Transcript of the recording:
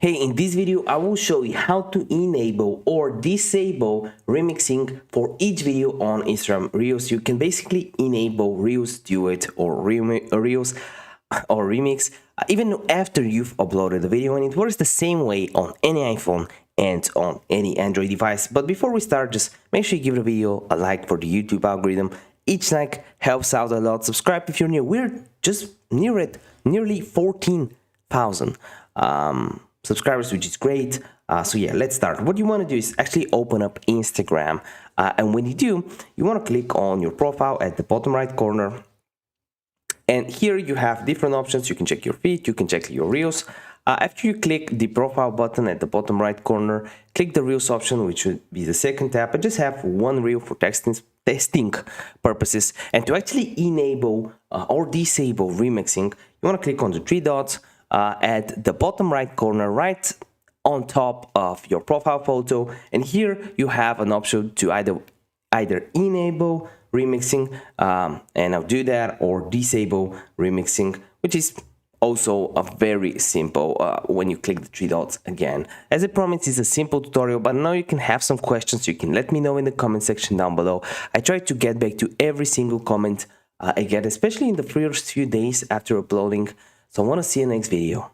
Hey, in this video, I will show you how to enable or disable remixing for each video on Instagram Reels. You can basically enable Reels, Duet, or Reels or Remix even after you've uploaded the video, and it works the same way on any iPhone and on any Android device. But before we start, just make sure you give the video a like for the YouTube algorithm. Each like helps out a lot. Subscribe if you're new. We're just nearly 14,000 subscribers, which is great. So yeah, let's start. What you want to do is actually open up Instagram, and when you do, you want to click on your profile at the bottom right corner, and here you have different options. You can check your feed, you can check your reels. After you click the profile button at the bottom right corner, click the reels option, which would be the second tab. I just have one reel for testing purposes. And to actually enable or disable remixing, you want to click on the three dots at the bottom right corner, right on top of your profile photo. And here you have an option to either enable remixing, and I'll do that, or disable remixing, which is also a very simple when you click the three dots again. As I promised, it's a simple tutorial, but now you can have some questions. You can let me know in the comment section down below. I try to get back to every single comment I get, especially in the first few days after uploading. So I want to see you next video.